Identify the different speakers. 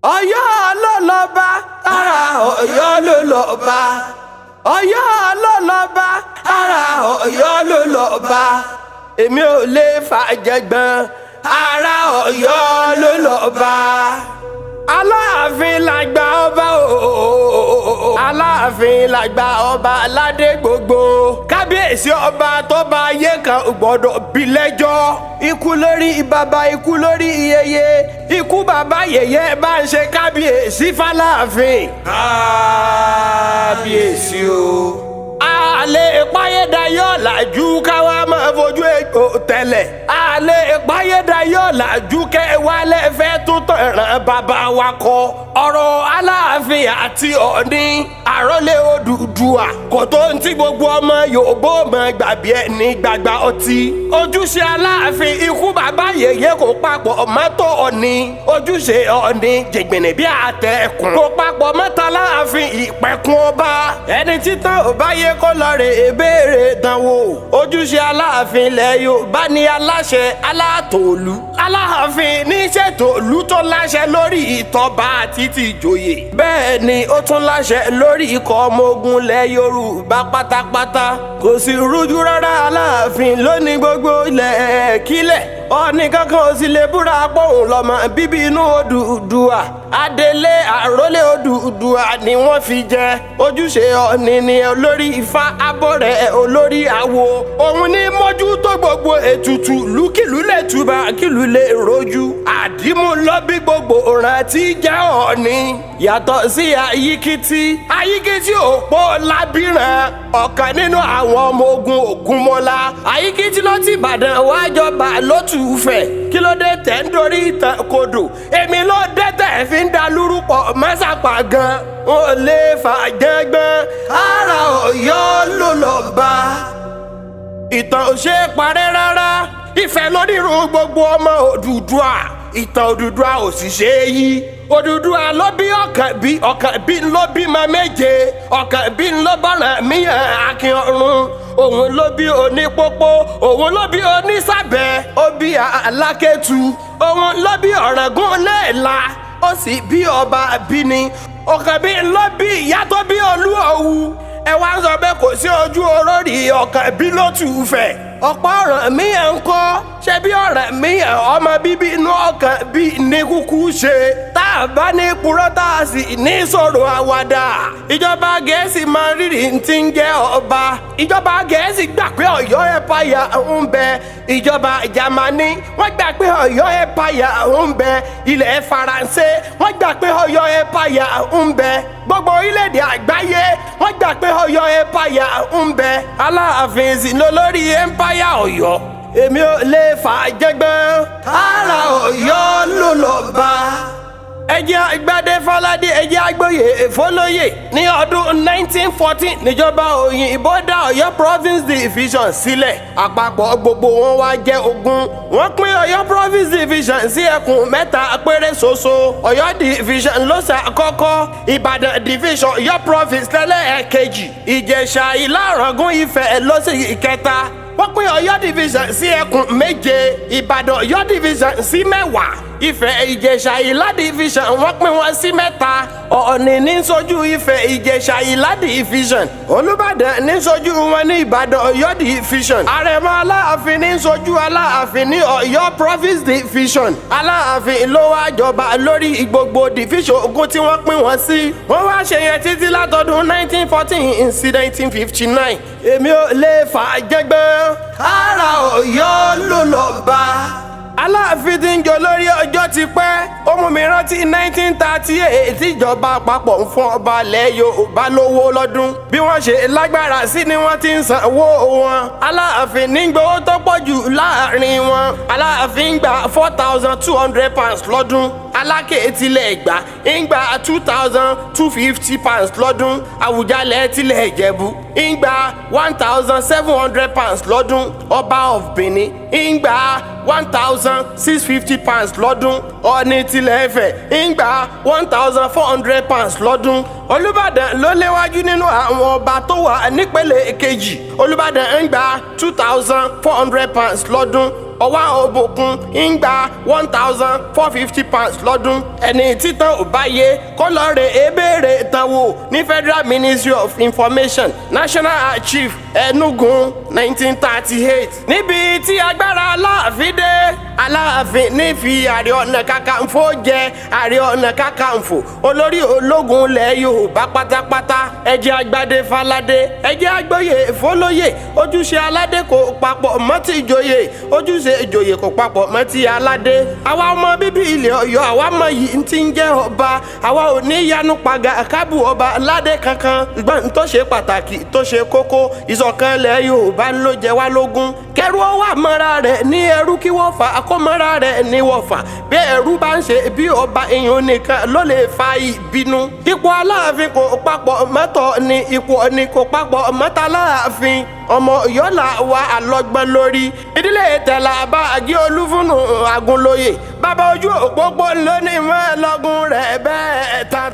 Speaker 1: Ọ̀yọ́ ló lọ́ba ara Ọ̀yọ́ ló lọ́ba. Ọ̀yọ́ ló lọ́ba ara Ọ̀yọ́ ló lọ́ba. Èmi ò lè fàjẹgbọ́n ara Ọ̀yọ́ ló lọ́ba. Aláàfin làgbà ọba ooo. Aláàfin làgbà ọba aládé gbogbo. Kábíyèsí ọba tó bá ayé kan gbọ́dọ̀ bí lẹ́jọ́. Ikú lórí bàbá, ikú lórí yèyé, ikú bàbá yèyé bá ń ṣe kábíyèsí f'Aláàfin. Kábíyèsí o. Àlè ìpáyédayọ̀ làjú káwá máa fojú ègbò tẹ̀lẹ̀. Àlè ìpáyédayọ̀ làjú kẹwàá lẹ́fẹ̀ẹ́ tó tọ̀ràn bàbá wa kọ. Ọ̀rọ̀ Aláàfin àti Ọ̀ọ̀ni àrólé Odùduwà kò tó ń tí gbogbo ọmọ Yorùbá mọ̀ gbàgbé ẹni gbàgbà ọtí. Ojúṣe Aláàfin ikú bàbá yèyé kò papọ̀ mọ́tò Ọ̀ọ̀ni. Ojúṣe Ọ̀ọ̀ni jìgbìnì bí àtẹ̀kùn kò papọ̀ mọ́tò Aláàfin ìpẹ̀kun ọba. Ẹni títàn ò bá yẹ kó lọ rè ìbéèrè dánwò. Ojúṣe Aláàfin ilẹ̀ Yorùbá ní aláṣẹ alátòlú. Aláàfin ní ṣètòlú tó láṣẹ lórí ìtọ́ba àti tìjòyè. Bẹ́ẹ̀ ni ó tún láṣẹ lórí ikọ̀ ọmọ ogun ilẹ̀ Yorùbá pátápátá. Kò sí rújú rárá, Aláàfin ló ní gbogbo ilẹ̀ kílẹ̀. Ọ̀ọ̀ni kankan ò sì lè búra pòun lọ́mọ bíbí inú Odùduwà. Adelé àrólé Odùduwà ni wọ́n fi jẹ. Ojúṣe Ọ̀ọ̀ni ni olórí Ifá, abọ́rẹ̀ olórí awo. Òun ní mójútó gbogbo ètùtù lùkìlù lè túbà kìlù lè rojú. Àdìmú lọ bí gbogbo rántí jẹ́ Ọ̀ọ̀ni. Yàtọ̀ sí Ayíkítí. Ayíkítí òpó Lábìrán, ọ̀kan nínú àwọn ọmọ ogun Ògúnmọ́lá. Ayíkítí ló ti Ìbàdàn wá jọba lótùúfẹ̀. Kí ló dé tẹ̀ ń dorí ìtàn kodò? Èmi ló dé tẹ̀ fi ń da lúrúpọ̀ mẹ́sàpá gan. Ó lè fàjẹgbọ́n ara Ọ̀yọ́ ló lọ́ba. Ìtàn ò ṣe é parẹ́ rárá. Ìfẹ́ lónírú gbogbo ọmọ Odùduwà. Ìtàn Odùduwà ò sì ṣe é yí. Odùduwà ló bí Ọ̀kànbí ló bímọ méje. Ọ̀kànbí ló b'Ọ̀rànmíyàn akin ọ̀run. Òun ló bí Onípópó, òun ló bí Onísàbẹ̀, ó bí Alákẹ́tù, òun ló bí Ọ̀ràngúnléèlà, ó sì bí ọba Bíní. Ọ̀kànbí ló bí ìyá tó bí Olúọ̀wù. Ẹ wá ń sọ pé kò sí ojú olórí Ọ̀kànbí lótùúfẹ̀. Ọ̀pọ̀ Ọ̀rànmíyàn ń kọ́ ṣe bí Ọ̀rànmíyàn ọmọ bíbí inú Ọ̀kànbí ní kúkú ṣe. Tá a bá ní purọ́ tá a sì ní sọ̀rọ̀ àwàdà. Ìjọba Gẹ̀ẹ́sì máa rírì tí ń jẹ́ ọba. Ìjọba Gẹ̀ẹ́sì gbà pé Ọ̀yọ́ ẹ̀páyà ń bẹ. Ìjọba Jámánì wọ́n gbà pé Ọ̀yọ́ ẹ̀páyà ń bẹ. Ilẹ̀ Faransé wọ́n gbà pé Ọ̀yọ́ ẹ̀páyà ń bẹ. Gbogbo orílẹ̀-èdè àgbáyé wọ́n gbà pé Ọ̀yọ́ ẹ̀páyà ń bẹ. Aláàfin sì lólórí ẹ̀mpáyà Ọ̀yọ́. Èmi ò lè fàjẹgbọ́n ara Ọ̀yọ́ ló lọ́ba. Ẹjẹ́ Àgbàdé Fáládé, ẹjẹ́ Àgbóyè Fólóyè. Ní ọdún 1914 níjọba òyìnbó dá Ọ̀yọ́ Province Division sílẹ̀. Àpapọ̀ gbogbo wọn wá jẹ́ 20. Wọ́n pín Ọ̀yọ́ Province Division sí ẹkùn 3 péré ṣoṣo. Ọ̀yọ́ Division ló ṣàkọ́kọ́. Ìbàdàn Division Ọ̀yọ́ Province lẹ́lẹ́ẹ̀kejì. Ìjẹ̀ṣà, Ìlá Ọ̀ràngún, Ifẹ̀ ló sì ìkẹta. Wọ́n pín Ọ̀yọ́ Division sí ẹkùn 7. Ìbàdàn Ọ̀yọ́ Division sí 10. Ifẹ̀, Ìjẹ̀ṣà, Ìlá Division wọ́n pín wọn sí 3. Ọ̀ọ̀ni ní ṣojú Ifẹ̀, Ìjẹ̀ṣà, Ìlá Division. Olúbàdàn ní ṣojú wọn ní Ìbàdàn Ọ̀yọ́ Division. Àrẹ̀mọ Aláàfin ní ṣojú Aláàfin ní Ọ̀yọ́ Province Division. Aláàfin ló wá jọba lórí gbogbo division 20 tí wọ́n pín wọn sí. Wọ́n wá ṣe yẹn títí látọdún 1914 sí 1959. Èmi ò lè fàjẹgbọ́n ara Ọ̀yọ́ ló lọ́ba. Aláàfin tí ń jọ lórí ọjọ́ ti pẹ́. Ó mú mi rántí 1938 tíjọba àpapọ̀ ń fún ọba ilẹ̀ Yorùbá lówó lọ́dún. Bí wọ́n ṣe lágbára sí ni wọ́n ti ń sanwó wọn. Aláàfin ní gbowó tó pọ̀ jù láàrin wọn. Aláàfin ń gba £4,200 lọ́dún. Aláké tilẹ̀ Ẹ̀gbá ń gba £2,250 lọ́dún. Àwùjalẹ̀ tilẹ̀ Ìjẹ̀bú ń gba £1,700 lọ́dún. Ọba of Benin ń gba £1,650 lọ́dún. Ọ̀ọ̀ni tilẹ̀ Ifẹ̀ ń gba £1,400 lọ́dún. Olúbàdàn ló léwájú nínú àwọn ọba tó wà nípele kejì. Olúbàdàn ń gba £2,400 lọ́dún. ọwọ́ òbòkun ń gba £1,450 lọ́dún. ẹni títàn ò bá yé kó lọ rè é béèrè tán wò ní Federal Ministry of Information National Archive Enugu 1938. níbi tí agbára Aláàfin dé, Aláàfin ní fi Ààrẹ Ọ̀nà Kakanfò jẹ Ààrẹ Ọ̀nà Kakanfò, olórí ológun ilẹ̀ Yorùbá pátápátá. ẹ jẹ́ agbádé fáládé, ẹ jẹ́ agbóyè fólóyè. ojúṣe aládé kò papọ̀ mọ́ ti ìjòyè, ojúṣe ìjòyè kò papọ̀ mọ́ ti aládé. àwa ọmọ bíbí ilẹ̀ Ọ̀yọ́, àwa mọ yìí ti ń jẹ́ ọba. àwa ò ní yanu pàgà kábù ọba aládé kankan. ṣùgbọ́n tó ṣe pàtàkì tó ṣe kókó, ìṣọ̀kan ilẹ̀ Yorùbá ló jẹ wá lógún. kẹrù ó wà mọ́ra rẹ̀ ní ẹrú kí wọ́n fà á kó mọ́ra rẹ̀ ní wọ́fà. bí ẹrú bá ń ṣe bí ọba èèyàn nìkan ló lè fa ìbínú. ipò Aláàfin kò papọ̀ mọ́tọ̀ ni ipò ni kò papọ̀ mọ́tà Aláàfin. ọmọ Ọ̀yọ́ là wà àlọ́gbọ́n lórí. ìdílé tẹ̀lá bá àgé Olúfúnù Àgúnlóyè. bàbá ojú òpópó lónìí mọ́ ẹlọ́gùn rẹ̀ bẹ́ẹ̀ tán.